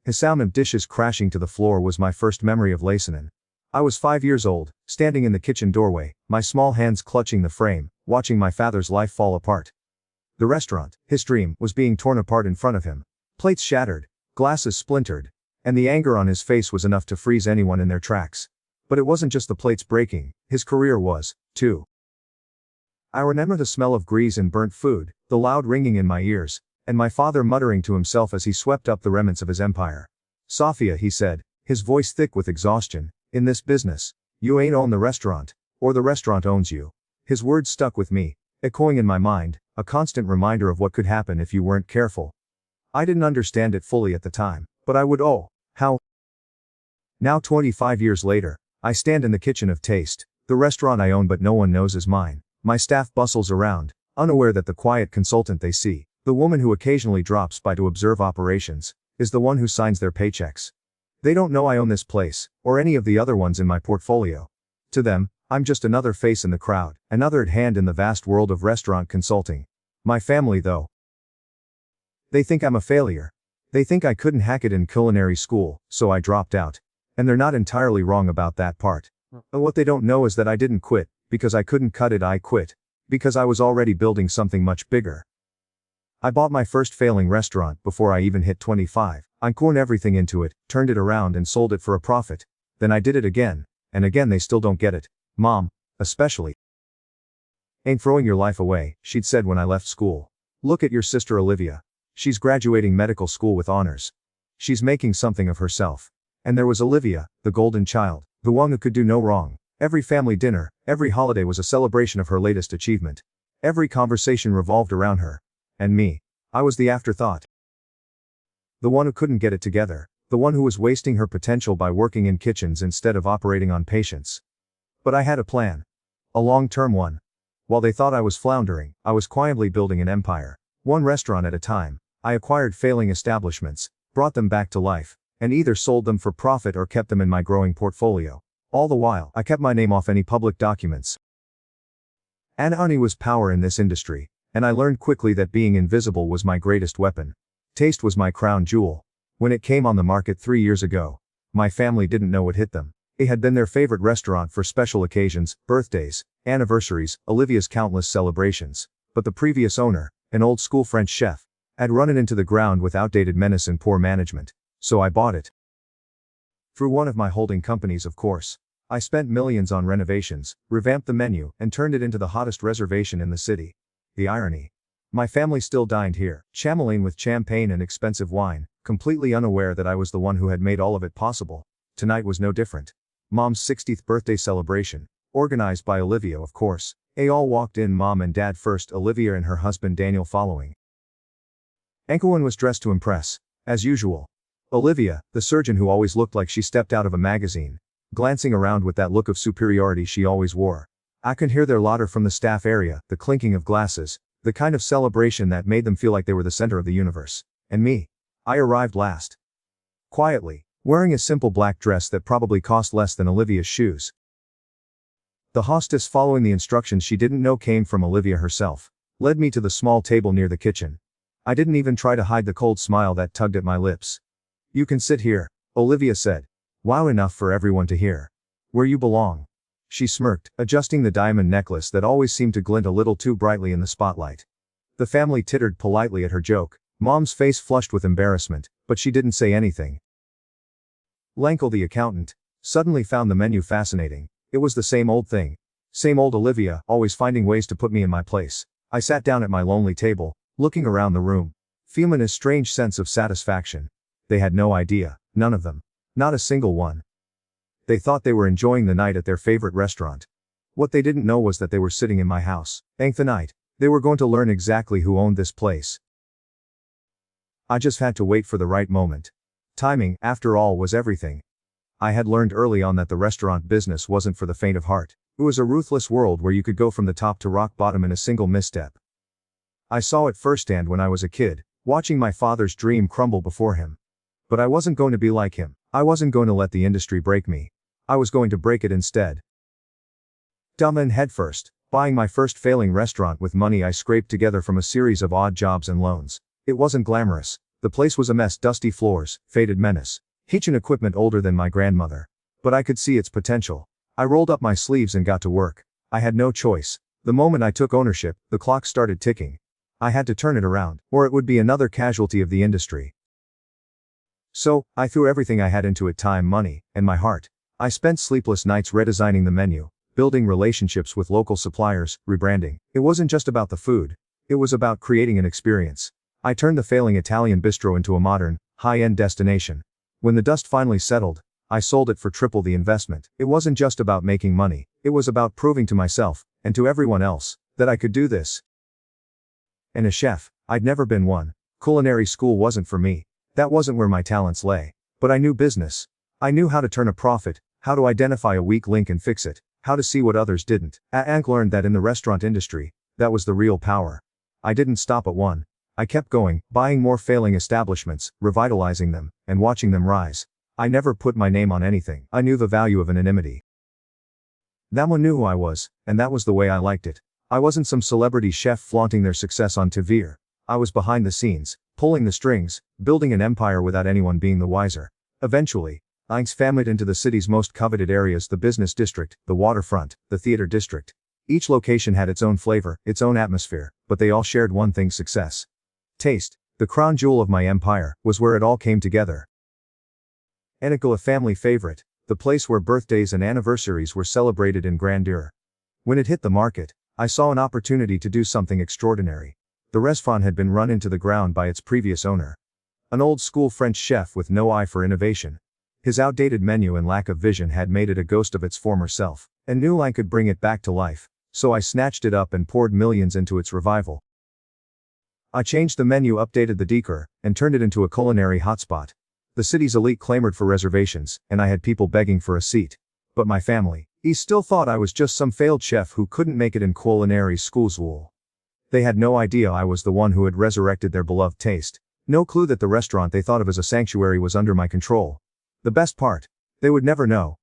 His sound of dishes crashing to the floor was my first memory of Laysanen. I was 5 years old, standing in the kitchen doorway, my small hands clutching the frame, watching my father's life fall apart. The restaurant, his dream, was being torn apart in front of him. Plates shattered, glasses splintered, and the anger on his face was enough to freeze anyone in their tracks. But it wasn't just the plates breaking, his career was, too. I remember the smell of grease and burnt food, the loud ringing in my ears, and my father muttering to himself as he swept up the remnants of his empire. "Sophia," he said, his voice thick with exhaustion, "in this business, you ain't own the restaurant, or the restaurant owns you." His words stuck with me, echoing in my mind, a constant reminder of what could happen if you weren't careful. I didn't understand it fully at the time, but I would. How? Now 25 years later, I stand in the kitchen of Taste, the restaurant I own but no one knows is mine. My staff bustles around, unaware that the quiet consultant they see, the woman who occasionally drops by to observe operations, is the one who signs their paychecks. They don't know I own this place, or any of the other ones in my portfolio. To them, I'm just another face in the crowd, another hand in the vast world of restaurant consulting. My family, though, they think I'm a failure. They think I couldn't hack it in culinary school, so I dropped out. And they're not entirely wrong about that part. But what they don't know is that I didn't quit, because I couldn't cut it. I quit, because I was already building something much bigger. I bought my first failing restaurant before I even hit 25. I poured everything into it, turned it around and sold it for a profit. Then I did it again, and again. They still don't get it. Mom, especially. "Ain't throwing your life away," she'd said when I left school. "Look at your sister Olivia. She's graduating medical school with honors. She's making something of herself." And there was Olivia, the golden child, the one who could do no wrong. Every family dinner, every holiday was a celebration of her latest achievement. Every conversation revolved around her. And me. I was the afterthought. The one who couldn't get it together. The one who was wasting her potential by working in kitchens instead of operating on patients. But I had a plan. A long-term one. While they thought I was floundering, I was quietly building an empire. One restaurant at a time. I acquired failing establishments, brought them back to life, and either sold them for profit or kept them in my growing portfolio. All the while, I kept my name off any public documents. Money was power in this industry, and I learned quickly that being invisible was my greatest weapon. Taste was my crown jewel. When it came on the market 3 years ago, my family didn't know what hit them. It had been their favorite restaurant for special occasions, birthdays, anniversaries, Olivia's countless celebrations. But the previous owner, an old-school French chef, had run it into the ground with outdated menace and poor management. So I bought it. Through one of my holding companies, of course. I spent millions on renovations, revamped the menu, and turned it into the hottest reservation in the city. The irony. My family still dined here, champagne with champagne and expensive wine, completely unaware that I was the one who had made all of it possible. Tonight was no different. Mom's 60th birthday celebration, organized by Olivia, of course. They all walked in, Mom and Dad first, Olivia and her husband Daniel following. Everyone was dressed to impress, as usual. Olivia, the surgeon who always looked like she stepped out of a magazine, glancing around with that look of superiority she always wore. I could hear their laughter from the staff area, the clinking of glasses, the kind of celebration that made them feel like they were the center of the universe. And me. I arrived last. Quietly, wearing a simple black dress that probably cost less than Olivia's shoes. The hostess, following the instructions she didn't know came from Olivia herself, led me to the small table near the kitchen. I didn't even try to hide the cold smile that tugged at my lips. "You can sit here," Olivia said. "Wow, enough for everyone to hear. Where you belong." She smirked, adjusting the diamond necklace that always seemed to glint a little too brightly in the spotlight. The family tittered politely at her joke. Mom's face flushed with embarrassment, but she didn't say anything. Lenkel, the accountant, suddenly found the menu fascinating. It was the same old thing. Same old Olivia, always finding ways to put me in my place. I sat down at my lonely table, looking around the room, feeling a strange sense of satisfaction. They had no idea, none of them. Not a single one. They thought they were enjoying the night at their favorite restaurant. What they didn't know was that they were sitting in my house. The night, they were going to learn exactly who owned this place. I just had to wait for the right moment. Timing, after all, was everything. I had learned early on that the restaurant business wasn't for the faint of heart. It was a ruthless world where you could go from the top to rock bottom in a single misstep. I saw it firsthand when I was a kid, watching my father's dream crumble before him. But I wasn't going to be like him. I wasn't going to let the industry break me. I was going to break it instead. Dumb and headfirst, buying my first failing restaurant with money I scraped together from a series of odd jobs and loans. It wasn't glamorous. The place was a mess, dusty floors, faded menace. Kitchen equipment older than my grandmother. But I could see its potential. I rolled up my sleeves and got to work. I had no choice. The moment I took ownership, the clock started ticking. I had to turn it around, or it would be another casualty of the industry. So, I threw everything I had into it: time, money, and my heart. I spent sleepless nights redesigning the menu, building relationships with local suppliers, rebranding. It wasn't just about the food. It was about creating an experience. I turned the failing Italian bistro into a modern, high-end destination. When the dust finally settled, I sold it for triple the investment. It wasn't just about making money. It was about proving to myself, and to everyone else, that I could do this. And a chef, I'd never been one. Culinary school wasn't for me. That wasn't where my talents lay. But I knew business. I knew how to turn a profit, how to identify a weak link and fix it, how to see what others didn't. I learned that in the restaurant industry, that was the real power. I didn't stop at one. I kept going, buying more failing establishments, revitalizing them, and watching them rise. I never put my name on anything. I knew the value of anonymity. That one knew who I was, and that was the way I liked it. I wasn't some celebrity chef flaunting their success on TV. I was behind the scenes, pulling the strings, building an empire without anyone being the wiser. Eventually, I expanded into the city's most coveted areas: the business district, the waterfront, the theater district. Each location had its own flavor, its own atmosphere, but they all shared one thing: success. Taste, the crown jewel of my empire, was where it all came together. Enico, a family favorite, the place where birthdays and anniversaries were celebrated in grandeur. When it hit the market, I saw an opportunity to do something extraordinary. The restaurant had been run into the ground by its previous owner. An old-school French chef with no eye for innovation. His outdated menu and lack of vision had made it a ghost of its former self, and knew I could bring it back to life, so I snatched it up and poured millions into its revival. I changed the menu, updated the decor, and turned it into a culinary hotspot. The city's elite clamored for reservations, and I had people begging for a seat. But my family, he still thought I was just some failed chef who couldn't make it in culinary school. They had no idea I was the one who had resurrected their beloved taste. No clue that the restaurant they thought of as a sanctuary was under my control. The best part? They would never know.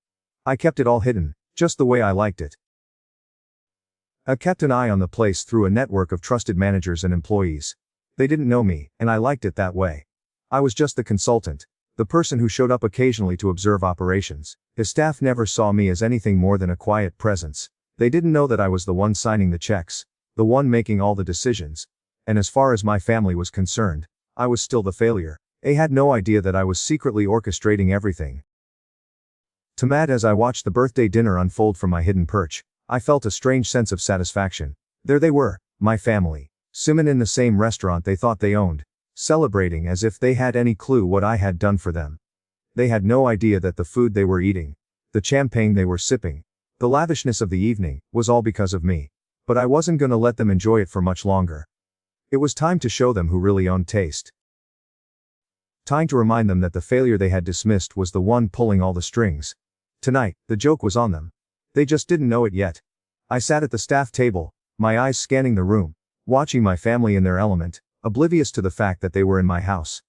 I kept it all hidden, just the way I liked it. I kept an eye on the place through a network of trusted managers and employees. They didn't know me, and I liked it that way. I was just the consultant, the person who showed up occasionally to observe operations. His staff never saw me as anything more than a quiet presence. They didn't know that I was the one signing the checks, the one making all the decisions. And as far as my family was concerned, I was still the failure. They had no idea that I was secretly orchestrating everything. As I watched the birthday dinner unfold from my hidden perch, I felt a strange sense of satisfaction. There they were, my family, simming in the same restaurant they thought they owned, celebrating as if they had any clue what I had done for them. They had no idea that the food they were eating, the champagne they were sipping, the lavishness of the evening, was all because of me. But I wasn't gonna let them enjoy it for much longer. It was time to show them who really owned taste. Time to remind them that the failure they had dismissed was the one pulling all the strings. Tonight, the joke was on them. They just didn't know it yet. I sat at the staff table, my eyes scanning the room, watching my family in their element, oblivious to the fact that they were in my house.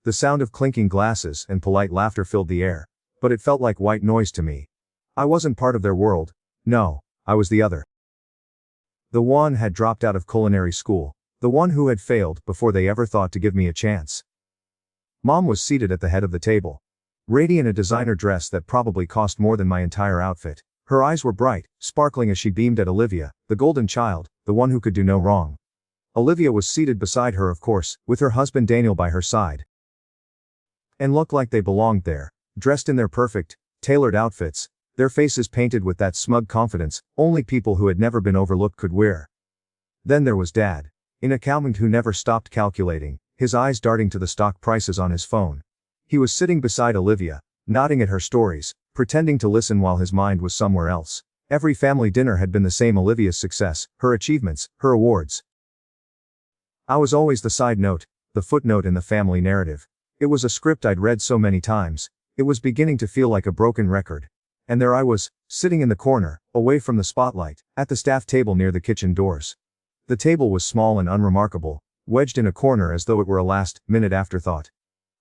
The sound of clinking glasses and polite laughter filled the air, but it felt like white noise to me. I wasn't part of their world. No, I was the other. The one had dropped out of culinary school, the one who had failed before they ever thought to give me a chance. Mom was seated at the head of the table, radiant in a designer dress that probably cost more than my entire outfit. Her eyes were bright, sparkling as she beamed at Olivia, the golden child, the one who could do no wrong. Olivia was seated beside her, of course, with her husband Daniel by her side. And looked like they belonged there, dressed in their perfect, tailored outfits, their faces painted with that smug confidence only people who had never been overlooked could wear. Then there was Dad, an accountant who never stopped calculating, his eyes darting to the stock prices on his phone. He was sitting beside Olivia, nodding at her stories, pretending to listen while his mind was somewhere else. Every family dinner had been the same: Olivia's success, her achievements, her awards. I was always the side note, the footnote in the family narrative. It was a script I'd read so many times, it was beginning to feel like a broken record. And there I was, sitting in the corner, away from the spotlight, at the staff table near the kitchen doors. The table was small and unremarkable, wedged in a corner as though it were a last-minute afterthought.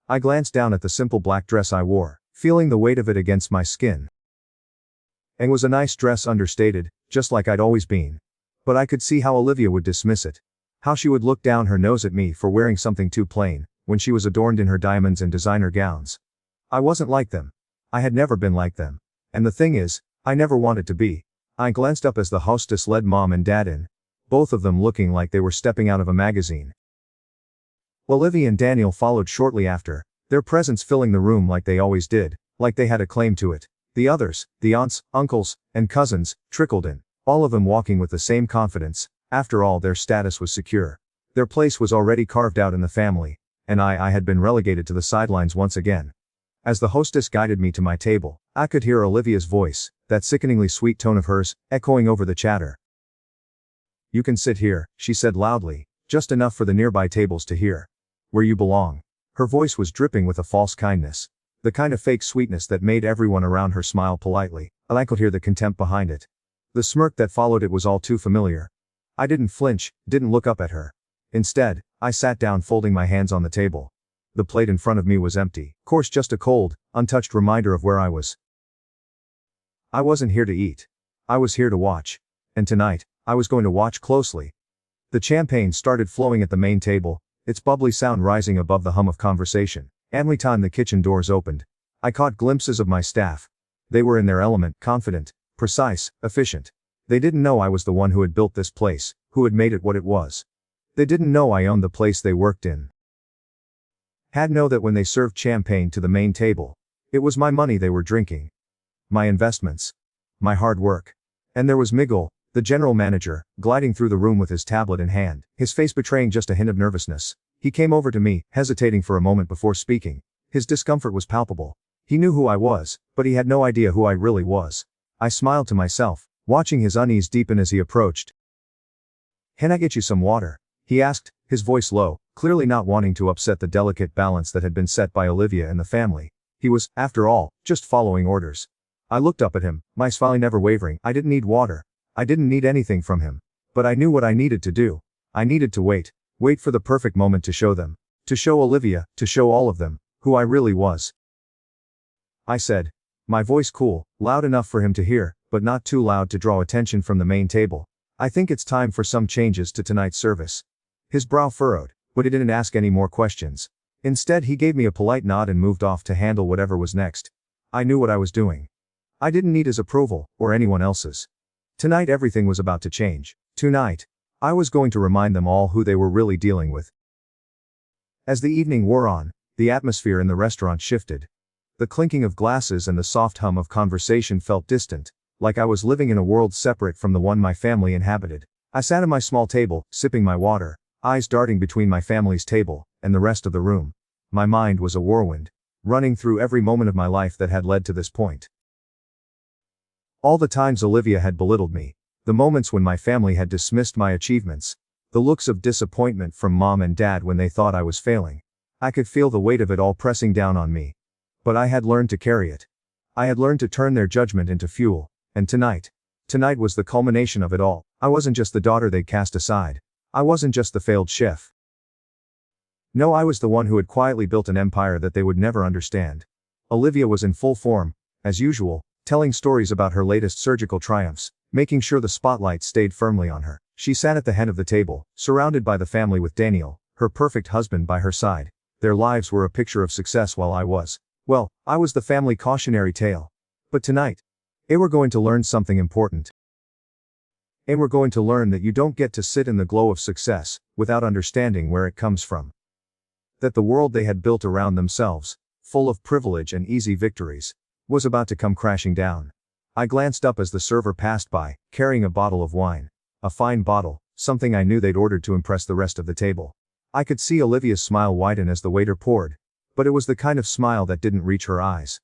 I glanced down at the simple black dress I wore, feeling the weight of it against my skin. And was a nice dress, understated, just like I'd always been. But I could see how Olivia would dismiss it. How she would look down her nose at me for wearing something too plain, when she was adorned in her diamonds and designer gowns. I wasn't like them. I had never been like them. And the thing is, I never wanted to be. I glanced up as the hostess led Mom and Dad in, both of them looking like they were stepping out of a magazine. Olivia and Daniel followed shortly after, their presence filling the room like they always did, like they had a claim to it. The others, the aunts, uncles, and cousins, trickled in, all of them walking with the same confidence. After all, their status was secure. Their place was already carved out in the family, and I had been relegated to the sidelines once again. As the hostess guided me to my table, I could hear Olivia's voice, that sickeningly sweet tone of hers, echoing over the chatter. "You can sit here," she said loudly, just enough for the nearby tables to hear. "Where you belong." Her voice was dripping with a false kindness. The kind of fake sweetness that made everyone around her smile politely, and I could hear the contempt behind it. The smirk that followed it was all too familiar. I didn't flinch, didn't look up at her. Instead, I sat down folding my hands on the table. The plate in front of me was empty, of course just a cold, untouched reminder of where I was. I wasn't here to eat. I was here to watch. And tonight, I was going to watch closely. The champagne started flowing at the main table, its bubbly sound rising above the hum of conversation. Every time the kitchen doors opened, I caught glimpses of my staff. They were in their element, confident, precise, efficient. They didn't know I was the one who had built this place, who had made it what it was. They didn't know I owned the place they worked in. Had know that when they served champagne to the main table, it was my money they were drinking. My investments. My hard work. And there was Miguel, the general manager, gliding through the room with his tablet in hand, his face betraying just a hint of nervousness. He came over to me, hesitating for a moment before speaking. His discomfort was palpable. He knew who I was, but he had no idea who I really was. I smiled to myself, watching his unease deepen as he approached. "Can I get you some water?" he asked, his voice low, clearly not wanting to upset the delicate balance that had been set by Olivia and the family. He was, after all, just following orders. I looked up at him, my smile never wavering. I didn't need water. I didn't need anything from him. But I knew what I needed to do. I needed to wait. Wait for the perfect moment to show them. To show Olivia, to show all of them, who I really was. I said. My voice cool, loud enough for him to hear, but not too loud to draw attention from the main table. "I think it's time for some changes to tonight's service." His brow furrowed, but he didn't ask any more questions. Instead, he gave me a polite nod and moved off to handle whatever was next. I knew what I was doing. I didn't need his approval, or anyone else's. Tonight everything was about to change. Tonight, I was going to remind them all who they were really dealing with. As the evening wore on, the atmosphere in the restaurant shifted. The clinking of glasses and the soft hum of conversation felt distant, like I was living in a world separate from the one my family inhabited. I sat at my small table, sipping my water, eyes darting between my family's table and the rest of the room. My mind was a whirlwind, running through every moment of my life that had led to this point. All the times Olivia had belittled me, the moments when my family had dismissed my achievements, the looks of disappointment from Mom and Dad when they thought I was failing. I could feel the weight of it all pressing down on me. But I had learned to carry it. I had learned to turn their judgment into fuel, and tonight was the culmination of it all. I wasn't just the daughter they'd cast aside. I wasn't just the failed chef. No, I was the one who had quietly built an empire that they would never understand. Olivia was in full form, as usual, telling stories about her latest surgical triumphs, making sure the spotlight stayed firmly on her. She sat at the head of the table, surrounded by the family with Daniel, her perfect husband by her side. Their lives were a picture of success while I was the family cautionary tale. But tonight, they were going to learn something important. They were going to learn that you don't get to sit in the glow of success, without understanding where it comes from. That the world they had built around themselves, full of privilege and easy victories, was about to come crashing down. I glanced up as the server passed by, carrying a bottle of wine. A fine bottle, something I knew they'd ordered to impress the rest of the table. I could see Olivia's smile widen as the waiter poured, but it was the kind of smile that didn't reach her eyes.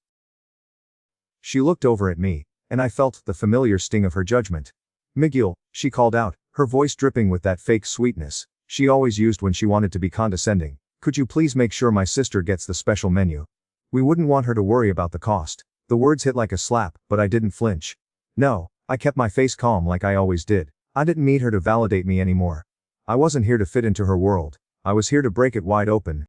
She looked over at me, and I felt the familiar sting of her judgment. "Miguel," she called out, her voice dripping with that fake sweetness she always used when she wanted to be condescending. "Could you please make sure my sister gets the special menu? We wouldn't want her to worry about the cost." The words hit like a slap, but I didn't flinch. No, I kept my face calm like I always did. I didn't need her to validate me anymore. I wasn't here to fit into her world. I was here to break it wide open.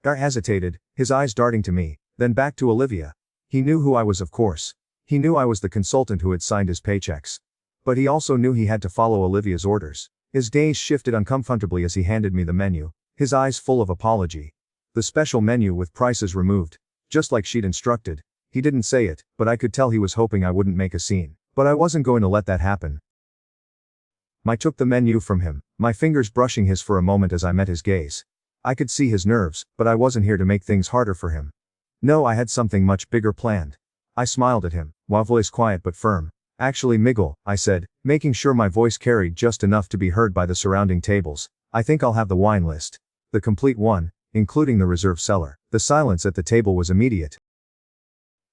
Gar hesitated, his eyes darting to me, then back to Olivia. He knew who I was, of course. He knew I was the consultant who had signed his paychecks. But he also knew he had to follow Olivia's orders. His gaze shifted uncomfortably as he handed me the menu. his eyes full of apology. The special menu with prices removed. Just like she'd instructed. He didn't say it, but I could tell he was hoping I wouldn't make a scene. But I wasn't going to let that happen. I took the menu from him, my fingers brushing his for a moment as I met his gaze. I could see his nerves, but I wasn't here to make things harder for him. No, I had something much bigger planned. I smiled at him, while voice quiet but firm. Actually, Miguel, I said, making sure my voice carried just enough to be heard by the surrounding tables, I think I'll have the wine list. The complete one, including the reserve cellar. The silence at the table was immediate.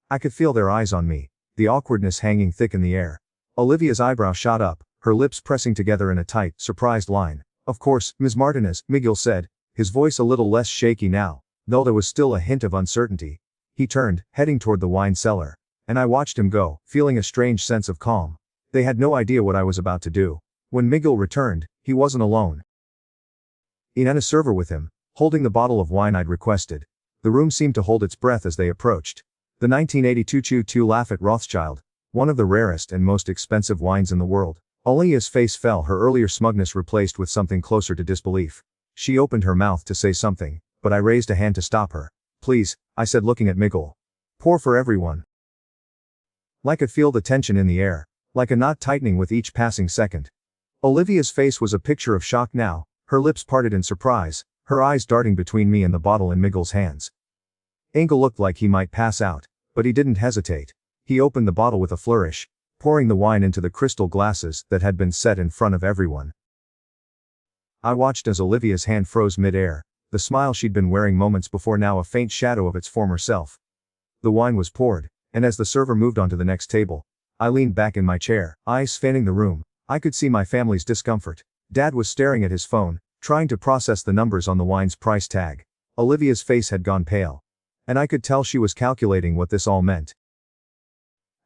I could feel their eyes on me, the awkwardness hanging thick in the air. Olivia's eyebrow shot up, her lips pressing together in a tight, surprised line. Of course, Ms. Martinez, Miguel said, his voice a little less shaky now, though there was still a hint of uncertainty. He turned, heading toward the wine cellar. And I watched him go, feeling a strange sense of calm. They had no idea what I was about to do. When Miguel returned, he wasn't alone. He had a server with him, holding the bottle of wine I'd requested. The room seemed to hold its breath as they approached. The 1982 Chew Lafite Rothschild, one of the rarest and most expensive wines in the world. Olivia's face fell, her earlier smugness replaced with something closer to disbelief. She opened her mouth to say something, but I raised a hand to stop her. Please, I said, looking at Miguel. Pour for everyone. I could feel the tension in the air, like a knot tightening with each passing second. Olivia's face was a picture of shock now, her lips parted in surprise, her eyes darting between me and the bottle in Miguel's hands. Engel looked like he might pass out, but he didn't hesitate. He opened the bottle with a flourish, pouring the wine into the crystal glasses that had been set in front of everyone. I watched as Olivia's hand froze mid-air, the smile she'd been wearing moments before now a faint shadow of its former self. The wine was poured, and as the server moved on to the next table, I leaned back in my chair, eyes fanning the room. I could see my family's discomfort. Dad was staring at his phone, trying to process the numbers on the wine's price tag. Olivia's face had gone pale. And I could tell she was calculating what this all meant.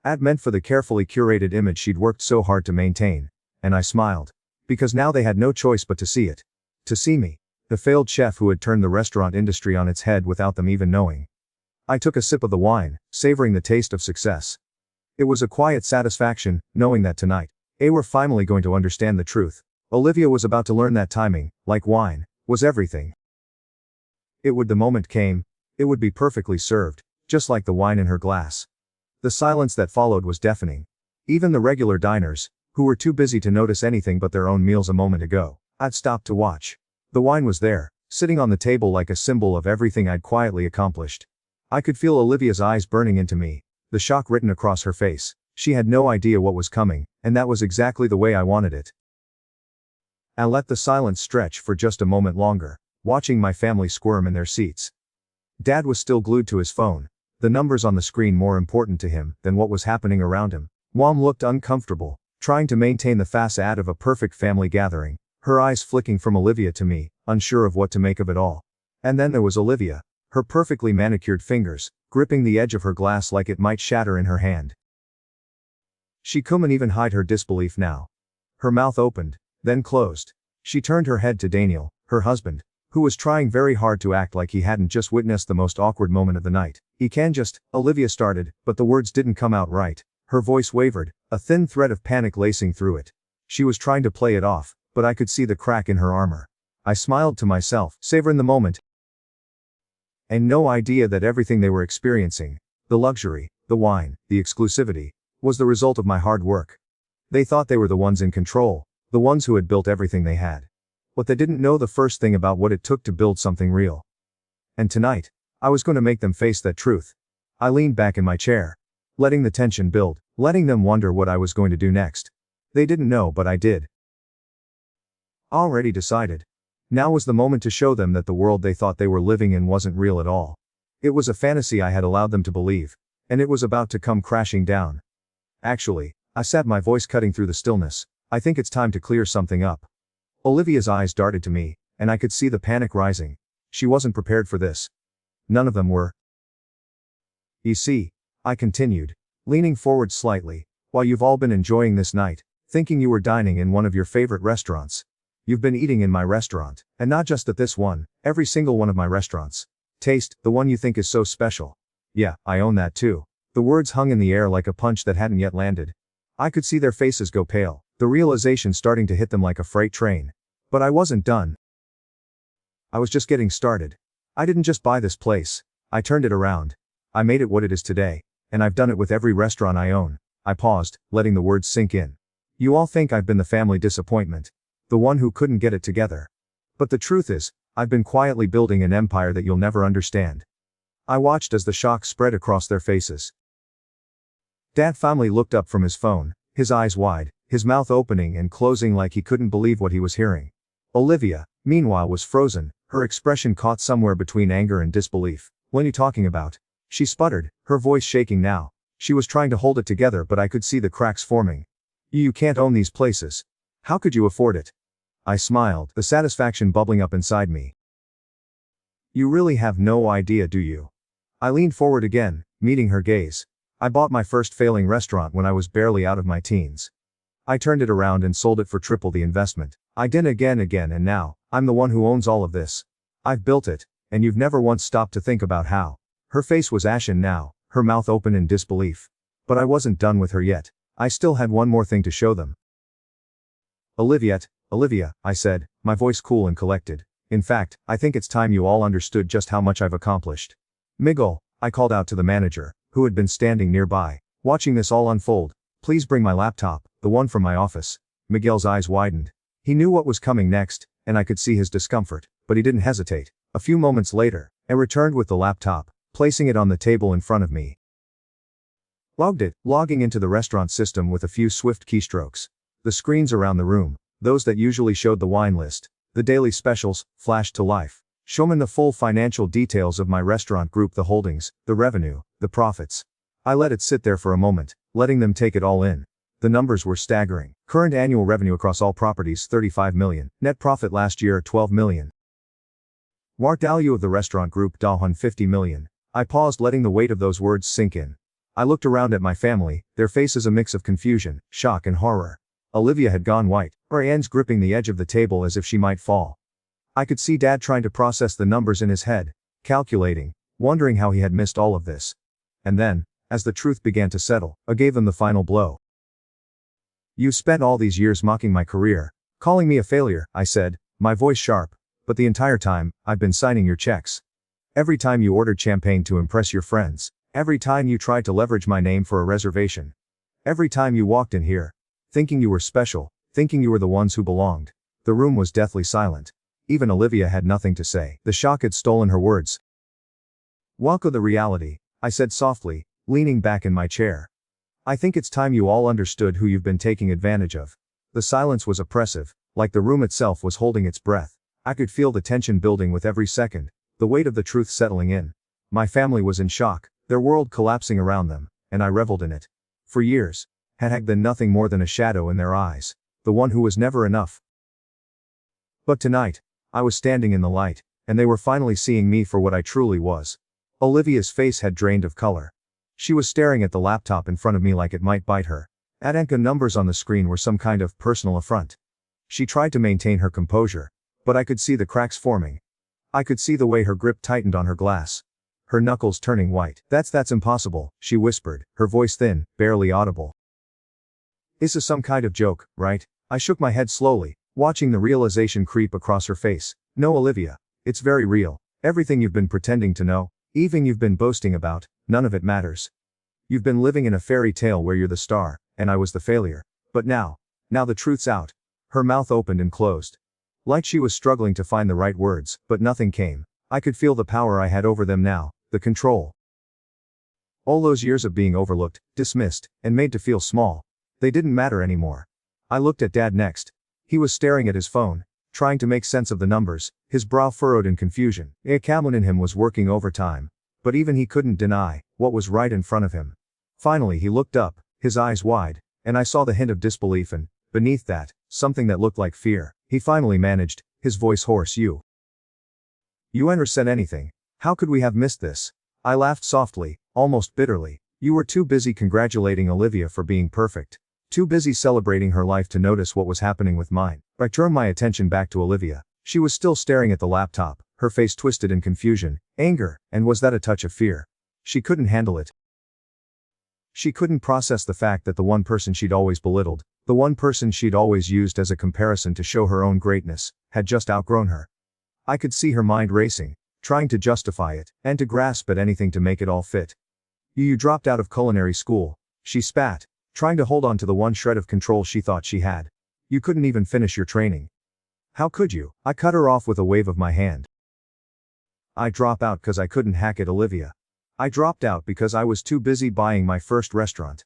It meant for the carefully curated image she'd worked so hard to maintain. And I smiled. Because now they had no choice but to see it. To see me. The failed chef who had turned the restaurant industry on its head without them even knowing. I took a sip of the wine, savoring the taste of success. It was a quiet satisfaction, knowing that tonight, they were finally going to understand the truth. Olivia was about to learn that timing, like wine, was everything. The moment came, it would be perfectly served, just like the wine in her glass. The silence that followed was deafening. Even the regular diners, who were too busy to notice anything but their own meals a moment ago, had stopped to watch. The wine was there, sitting on the table like a symbol of everything I'd quietly accomplished. I could feel Olivia's eyes burning into me, the shock written across her face. She had no idea what was coming, and that was exactly the way I wanted it. I let the silence stretch for just a moment longer, watching my family squirm in their seats. Dad was still glued to his phone, the numbers on the screen more important to him than what was happening around him. Mom looked uncomfortable, trying to maintain the facade of a perfect family gathering, her eyes flicking from Olivia to me, unsure of what to make of it all. And then there was Olivia, her perfectly manicured fingers, gripping the edge of her glass like it might shatter in her hand. She couldn't even hide her disbelief now. Her mouth opened, then closed. She turned her head to Daniel, her husband, who was trying very hard to act like he hadn't just witnessed the most awkward moment of the night. Olivia started, but the words didn't come out right. Her voice wavered, a thin thread of panic lacing through it. She was trying to play it off, but I could see the crack in her armor. I smiled to myself, savoring the moment. And no idea that everything they were experiencing, the luxury, the wine, the exclusivity, was the result of my hard work. They thought they were the ones in control, the ones who had built everything they had. But they didn't know the first thing about what it took to build something real. And tonight, I was going to make them face that truth. I leaned back in my chair, letting the tension build, letting them wonder what I was going to do next. They didn't know, but I did. Already decided. Now was the moment to show them that the world they thought they were living in wasn't real at all. It was a fantasy I had allowed them to believe, and it was about to come crashing down. Actually, I sat, my voice cutting through the stillness. I think it's time to clear something up. Olivia's eyes darted to me, and I could see the panic rising. She wasn't prepared for this. None of them were. You see, I continued, leaning forward slightly, while you've all been enjoying this night, thinking you were dining in one of your favorite restaurants. You've been eating in my restaurant, and not just at this one, every single one of my restaurants. Taste, the one you think is so special. Yeah, I own that too. The words hung in the air like a punch that hadn't yet landed. I could see their faces go pale, the realization starting to hit them like a freight train. But I wasn't done. I was just getting started. I didn't just buy this place. I turned it around. I made it what it is today. And I've done it with every restaurant I own. I paused, letting the words sink in. You all think I've been the family disappointment. The one who couldn't get it together. But the truth is, I've been quietly building an empire that you'll never understand. I watched as the shock spread across their faces. Dad finally looked up from his phone, his eyes wide, his mouth opening and closing like he couldn't believe what he was hearing. Olivia, meanwhile, was frozen, her expression caught somewhere between anger and disbelief. What are you talking about? She sputtered, her voice shaking now. She was trying to hold it together, but I could see the cracks forming. You can't own these places. How could you afford it? I smiled, the satisfaction bubbling up inside me. You really have no idea, do you? I leaned forward again, meeting her gaze. I bought my first failing restaurant when I was barely out of my teens. I turned it around and sold it for triple the investment. I did again, and now, I'm the one who owns all of this. I've built it, and you've never once stopped to think about how. Her face was ashen now, her mouth open in disbelief. But I wasn't done with her yet. I still had one more thing to show them. Olivia, I said, my voice cool and collected. In fact, I think it's time you all understood just how much I've accomplished. Miguel, I called out to the manager, who had been standing nearby, watching this all unfold. Please bring my laptop, the one from my office. Miguel's eyes widened. He knew what was coming next, and I could see his discomfort, but he didn't hesitate. A few moments later, I returned with the laptop, placing it on the table in front of me. Logging into the restaurant system with a few swift keystrokes. The screens around the room, those that usually showed the wine list, the daily specials, flashed to life. Showing the full financial details of my restaurant group, the holdings, the revenue, the profits. I let it sit there for a moment, letting them take it all in. The numbers were staggering. Current annual revenue across all properties, 35 million. Net profit last year, 12 million. Market value of the restaurant group, 50 million. I paused, letting the weight of those words sink in. I looked around at my family, their faces a mix of confusion, shock and horror. Olivia had gone white, her hands gripping the edge of the table as if she might fall. I could see Dad trying to process the numbers in his head, calculating, wondering how he had missed all of this. And then, as the truth began to settle, I gave them the final blow. You spent all these years mocking my career, calling me a failure, I said, my voice sharp, but the entire time, I've been signing your checks. Every time you ordered champagne to impress your friends, every time you tried to leverage my name for a reservation, every time you walked in here, thinking you were special, thinking you were the ones who belonged. The room was deathly silent. Even Olivia had nothing to say. The shock had stolen her words. Welcome to reality, I said softly, leaning back in my chair. I think it's time you all understood who you've been taking advantage of. The silence was oppressive, like the room itself was holding its breath. I could feel the tension building with every second, the weight of the truth settling in. My family was in shock, their world collapsing around them, and I reveled in it. For years, had been nothing more than a shadow in their eyes, the one who was never enough. But tonight, I was standing in the light, and they were finally seeing me for what I truly was. Olivia's face had drained of color. She was staring at the laptop in front of me like it might bite her. The numbers on the screen were some kind of personal affront. She tried to maintain her composure, but I could see the cracks forming. I could see the way her grip tightened on her glass. Her knuckles turning white. That's impossible, she whispered, her voice thin, barely audible. This is some kind of joke, right? I shook my head slowly, watching the realization creep across her face. No, Olivia, it's very real. Everything you've been pretending to know, even you've been boasting about, none of it matters. You've been living in a fairy tale where you're the star, and I was the failure. But now the truth's out. Her mouth opened and closed. Like she was struggling to find the right words, but nothing came. I could feel the power I had over them now, the control. All those years of being overlooked, dismissed, and made to feel small. They didn't matter anymore. I looked at Dad next. He was staring at his phone, trying to make sense of the numbers, his brow furrowed in confusion. A camel in him was working overtime, but even he couldn't deny what was right in front of him. Finally he looked up, his eyes wide, and I saw the hint of disbelief and, beneath that, something that looked like fear. He finally managed, his voice hoarse. You never said anything. How could we have missed this? I laughed softly, almost bitterly. You were too busy congratulating Olivia for being perfect. Too busy celebrating her life to notice what was happening with mine. I turned my attention back to Olivia. She was still staring at the laptop, her face twisted in confusion, anger, and was that a touch of fear? She couldn't handle it. She couldn't process the fact that the one person she'd always belittled, the one person she'd always used as a comparison to show her own greatness, had just outgrown her. I could see her mind racing, trying to justify it, and to grasp at anything to make it all fit. You dropped out of culinary school, she spat, trying to hold on to the one shred of control she thought she had. You couldn't even finish your training. How could you? I cut her off with a wave of my hand. I dropped out because I couldn't hack it, Olivia. I dropped out because I was too busy buying my first restaurant.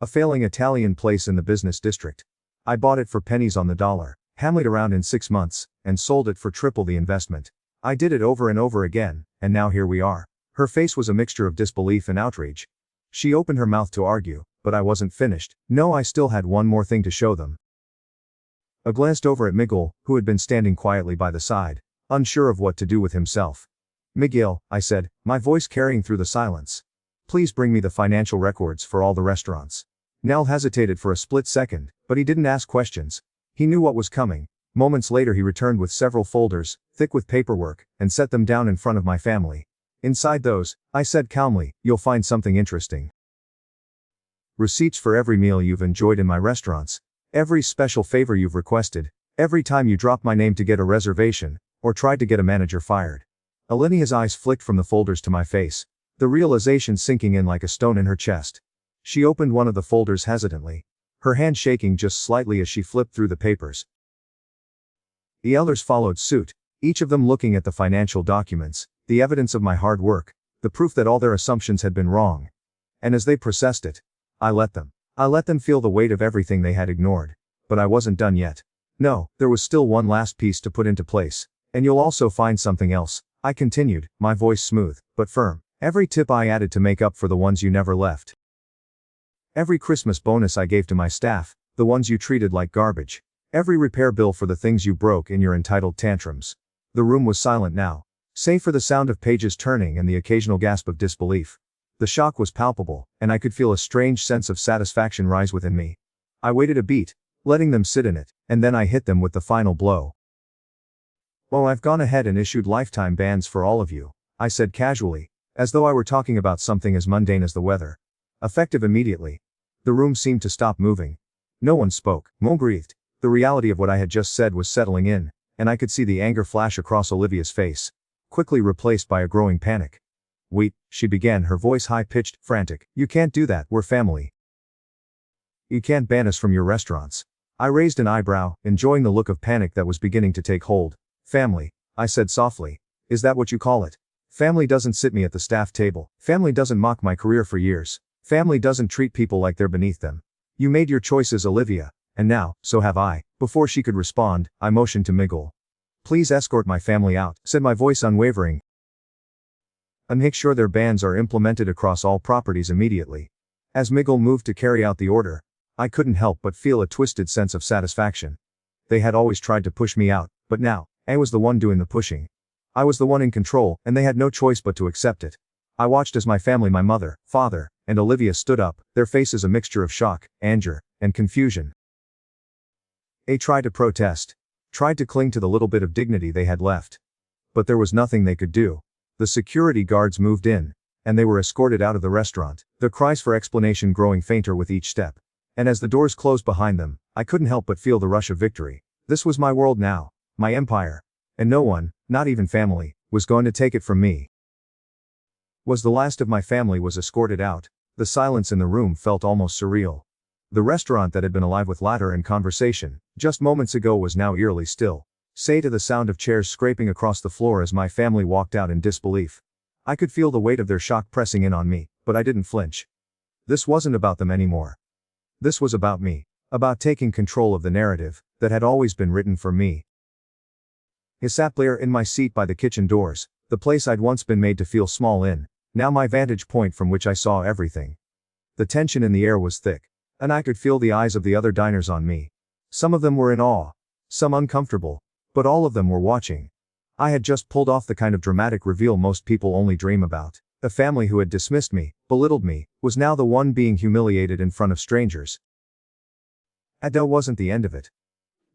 A failing Italian place in the business district. I bought it for pennies on the dollar, hammered around in 6 months, and sold it for triple the investment. I did it over and over again, and now here we are. Her face was a mixture of disbelief and outrage. She opened her mouth to argue, but I wasn't finished. No, I still had one more thing to show them. I glanced over at Miguel, who had been standing quietly by the side, unsure of what to do with himself. Miguel, I said, my voice carrying through the silence. Please bring me the financial records for all the restaurants. Nell hesitated for a split second, but he didn't ask questions. He knew what was coming. Moments later he returned with several folders, thick with paperwork, and set them down in front of my family. Inside those, I said calmly, you'll find something interesting. Receipts for every meal you've enjoyed in my restaurants, every special favor you've requested, every time you dropped my name to get a reservation, or tried to get a manager fired. Alinia's eyes flicked from the folders to my face, the realization sinking in like a stone in her chest. She opened one of the folders hesitantly, her hand shaking just slightly as she flipped through the papers. The elders followed suit, each of them looking at the financial documents, the evidence of my hard work, the proof that all their assumptions had been wrong. And as they processed it, I let them feel the weight of everything they had ignored. But I wasn't done yet. No, there was still one last piece to put into place. And you'll also find something else, I continued, my voice smooth, but firm. Every tip I added to make up for the ones you never left. Every Christmas bonus I gave to my staff, the ones you treated like garbage. Every repair bill for the things you broke in your entitled tantrums. The room was silent now, save for the sound of pages turning and the occasional gasp of disbelief. The shock was palpable, and I could feel a strange sense of satisfaction rise within me. I waited a beat, letting them sit in it, and then I hit them with the final blow. Well, I've gone ahead and issued lifetime bans for all of you, I said casually, as though I were talking about something as mundane as the weather. Effective immediately. The room seemed to stop moving. No one spoke, no one breathed. The reality of what I had just said was settling in, and I could see the anger flash across Olivia's face, quickly replaced by a growing panic. Wait, she began, her voice high-pitched, frantic. You can't do that, we're family. You can't ban us from your restaurants. I raised an eyebrow, enjoying the look of panic that was beginning to take hold. Family, I said softly. Is that what you call it? Family doesn't sit me at the staff table. Family doesn't mock my career for years. Family doesn't treat people like they're beneath them. You made your choices, Olivia, and now, so have I. Before she could respond, I motioned to Miguel. Please escort my family out, said my voice unwavering. And make sure their bans are implemented across all properties immediately. As Miguel moved to carry out the order, I couldn't help but feel a twisted sense of satisfaction. They had always tried to push me out, but now, I was the one doing the pushing. I was the one in control, and they had no choice but to accept it. I watched as my family, my mother, father, and Olivia stood up, their faces a mixture of shock, anger, and confusion. They tried to protest, tried to cling to the little bit of dignity they had left. But there was nothing they could do. The security guards moved in, and they were escorted out of the restaurant, the cries for explanation growing fainter with each step. And as the doors closed behind them, I couldn't help but feel the rush of victory. This was my world now, my empire. And no one, not even family, was going to take it from me. Was the last of my family was escorted out, the silence in the room felt almost surreal. The restaurant that had been alive with laughter and conversation, just moments ago was now eerily still, save to the sound of chairs scraping across the floor as my family walked out in disbelief. I could feel the weight of their shock pressing in on me, but I didn't flinch. This wasn't about them anymore. This was about me, about taking control of the narrative that had always been written for me. I sat there in my seat by the kitchen doors, the place I'd once been made to feel small in, now my vantage point from which I saw everything. The tension in the air was thick, and I could feel the eyes of the other diners on me. Some of them were in awe, some uncomfortable, but all of them were watching. I had just pulled off the kind of dramatic reveal most people only dream about. The family who had dismissed me, belittled me, was now the one being humiliated in front of strangers. And that wasn't the end of it.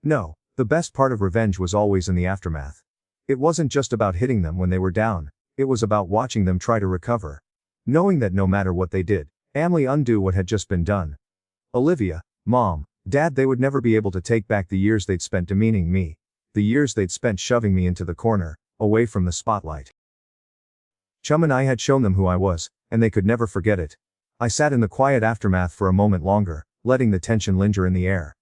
No, the best part of revenge was always in the aftermath. It wasn't just about hitting them when they were down, it was about watching them try to recover. Knowing that no matter what they did, family undo what had just been done. Olivia, Mom, Dad, they would never be able to take back the years they'd spent demeaning me. The years they'd spent shoving me into the corner, away from the spotlight. Chum and I had shown them who I was, and they could never forget it. I sat in the quiet aftermath for a moment longer, letting the tension linger in the air.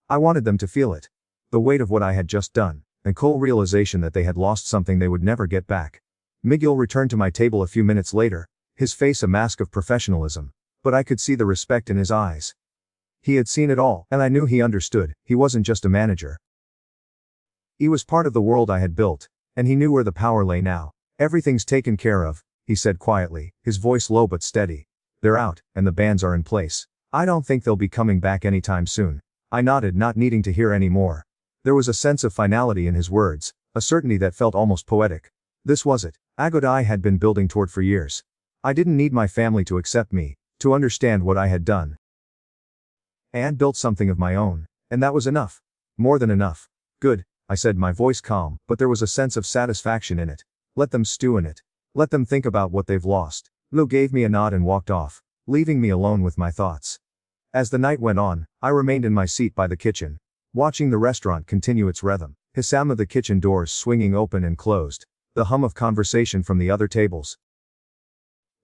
I wanted them to feel it. The weight of what I had just done, and cold realization that they had lost something they would never get back. Miguel returned to my table a few minutes later, his face a mask of professionalism, but I could see the respect in his eyes. He had seen it all, and I knew he understood. He wasn't just a manager. He was part of the world I had built, and he knew where the power lay now. Everything's taken care of, he said quietly, his voice low but steady. They're out, and the bands are in place. I don't think they'll be coming back anytime soon. I nodded, not needing to hear any more. There was a sense of finality in his words, a certainty that felt almost poetic. This was it. I had been building toward for years. I didn't need my family to accept me, to understand what I had done. I had built something of my own, and that was enough. More than enough. Good, I said, my voice calm, but there was a sense of satisfaction in it. Let them stew in it. Let them think about what they've lost. Lou gave me a nod and walked off, leaving me alone with my thoughts. As the night went on, I remained in my seat by the kitchen, watching the restaurant continue its rhythm, the sound of the kitchen doors swinging open and closed, the hum of conversation from the other tables.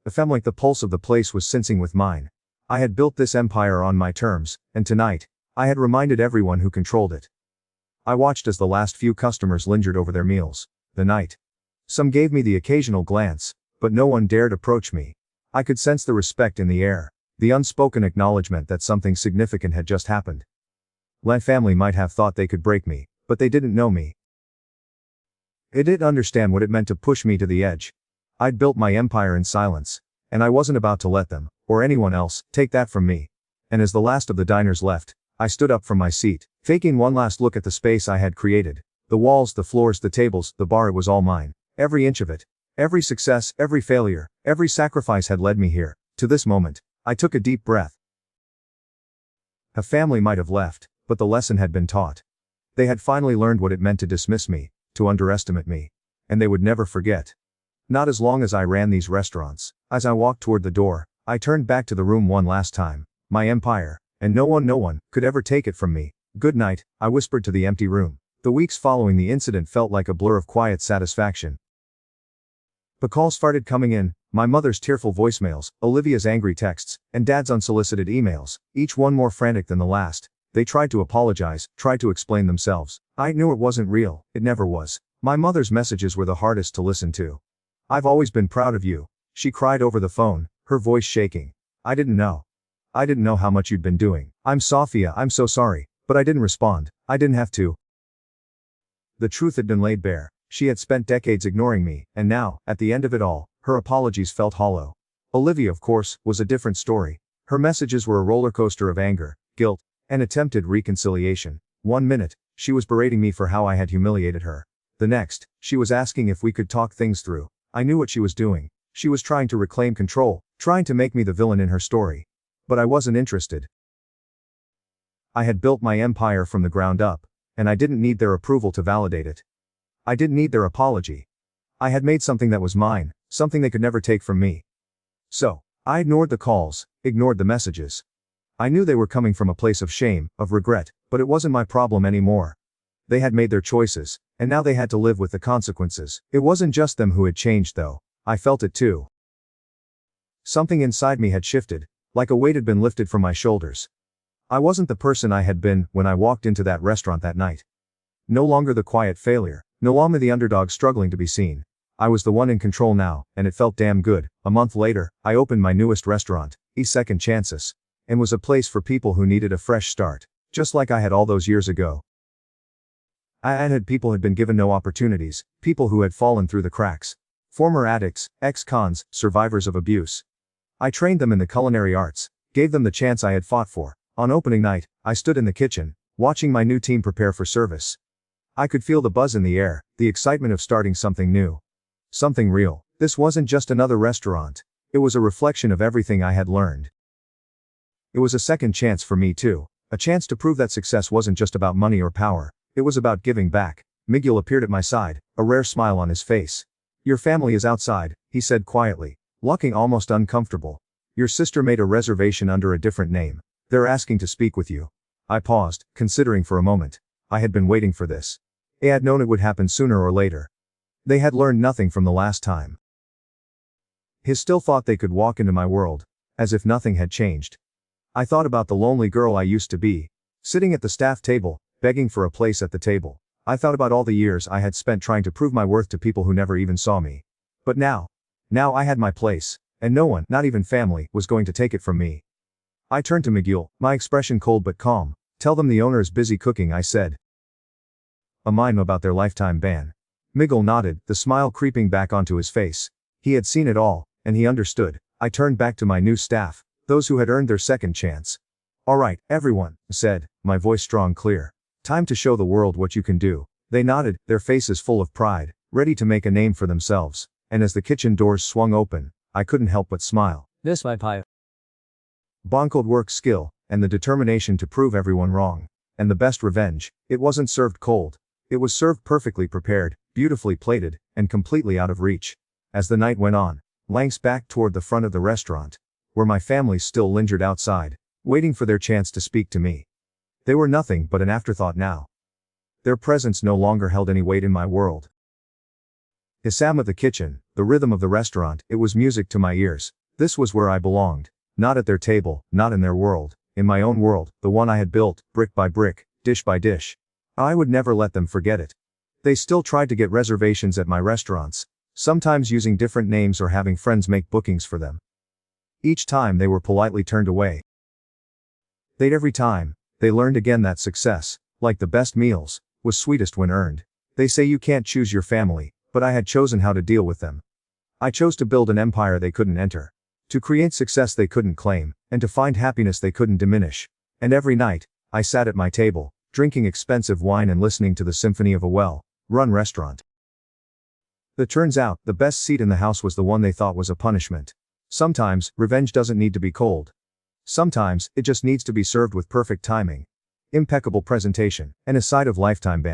It felt like the pulse of the place was syncing with mine. I had built this empire on my terms, and tonight, I had reminded everyone who controlled it. I watched as the last few customers lingered over their meals. Some gave me the occasional glance, but no one dared approach me. I could sense the respect in the air, the unspoken acknowledgement that something significant had just happened. My family might have thought they could break me, but they didn't know me. They didn't understand what it meant to push me to the edge. I'd built my empire in silence, and I wasn't about to let them, or anyone else, take that from me. And as the last of the diners left, I stood up from my seat, taking one last look at the space I had created. The walls, the floors, the tables, the bar, it was all mine. Every inch of it. Every success, every failure, every sacrifice had led me here, to this moment. I took a deep breath. A family might have left, but the lesson had been taught. They had finally learned what it meant to dismiss me, to underestimate me. And they would never forget. Not as long as I ran these restaurants. As I walked toward the door, I turned back to the room one last time. My empire. And no one could ever take it from me. Good night, I whispered to the empty room. The weeks following the incident felt like a blur of quiet satisfaction. The calls started coming in, my mother's tearful voicemails, Olivia's angry texts, and Dad's unsolicited emails, each one more frantic than the last. They tried to apologize, tried to explain themselves. I knew it wasn't real, it never was. My mother's messages were the hardest to listen to. I've always been proud of you, she cried over the phone, her voice shaking. I didn't know how much you'd been doing. I'm Sophia, I'm so sorry, but I didn't respond. I didn't have to. The truth had been laid bare. She had spent decades ignoring me, and now, at the end of it all, her apologies felt hollow. Olivia, of course, was a different story. Her messages were a roller coaster of anger, guilt, and attempted reconciliation. 1 minute, she was berating me for how I had humiliated her. The next, she was asking if we could talk things through. I knew what she was doing. She was trying to reclaim control, trying to make me the villain in her story. But I wasn't interested. I had built my empire from the ground up, and I didn't need their approval to validate it. I didn't need their apology. I had made something that was mine, something they could never take from me. So, I ignored the calls, ignored the messages. I knew they were coming from a place of shame, of regret, but it wasn't my problem anymore. They had made their choices, and now they had to live with the consequences. It wasn't just them who had changed though, I felt it too. Something inside me had shifted, like a weight had been lifted from my shoulders. I wasn't the person I had been when I walked into that restaurant that night. No longer the quiet failure, no longer the underdog struggling to be seen. I was the one in control now, and it felt damn good. A month later, I opened my newest restaurant, Second Chances, and was a place for people who needed a fresh start, just like I had all those years ago. I had people who had been given no opportunities, people who had fallen through the cracks. Former addicts, ex-cons, survivors of abuse. I trained them in the culinary arts, gave them the chance I had fought for. On opening night, I stood in the kitchen, watching my new team prepare for service. I could feel the buzz in the air, the excitement of starting something new. Something real. This wasn't just another restaurant. It was a reflection of everything I had learned. It was a second chance for me too. A chance to prove that success wasn't just about money or power. It was about giving back. Miguel appeared at my side, a rare smile on his face. Your family is outside, he said quietly, looking almost uncomfortable. Your sister made a reservation under a different name. They're asking to speak with you. I paused, considering for a moment. I had been waiting for this. I had known it would happen sooner or later. They had learned nothing from the last time. His still thought they could walk into my world, as if nothing had changed. I thought about the lonely girl I used to be, sitting at the staff table, begging for a place at the table. I thought about all the years I had spent trying to prove my worth to people who never even saw me. But now I had my place, and no one, not even family, was going to take it from me. I turned to Miguel, my expression cold but calm. Tell them the owner is busy cooking, I said. A mime about their lifetime ban. Miguel nodded, the smile creeping back onto his face. He had seen it all, and he understood. I turned back to my new staff, those who had earned their second chance. All right, everyone, I said, my voice strong clear. Time to show the world what you can do. They nodded, their faces full of pride, ready to make a name for themselves. And as the kitchen doors swung open, I couldn't help but smile. This my pie. Bonkled work skill, and the determination to prove everyone wrong. And the best revenge, it wasn't served cold. It was served perfectly prepared, beautifully plated, and completely out of reach. As the night went on, Lanks backed toward the front of the restaurant, where my family still lingered outside, waiting for their chance to speak to me. They were nothing but an afterthought now. Their presence no longer held any weight in my world. The sound of the kitchen, the rhythm of the restaurant, it was music to my ears. This was where I belonged. Not at their table, not in their world. In my own world, the one I had built, brick by brick, dish by dish. I would never let them forget it. They still tried to get reservations at my restaurants, sometimes using different names or having friends make bookings for them. Each time they were politely turned away. Every time, they learned again that success, like the best meals, was sweetest when earned. They say you can't choose your family, but I had chosen how to deal with them. I chose to build an empire they couldn't enter. To create success they couldn't claim, and to find happiness they couldn't diminish. And every night, I sat at my table, drinking expensive wine and listening to the symphony of a well-run restaurant. It turns out, the best seat in the house was the one they thought was a punishment. Sometimes, revenge doesn't need to be cold. Sometimes, it just needs to be served with perfect timing, impeccable presentation, and a side of lifetime ban.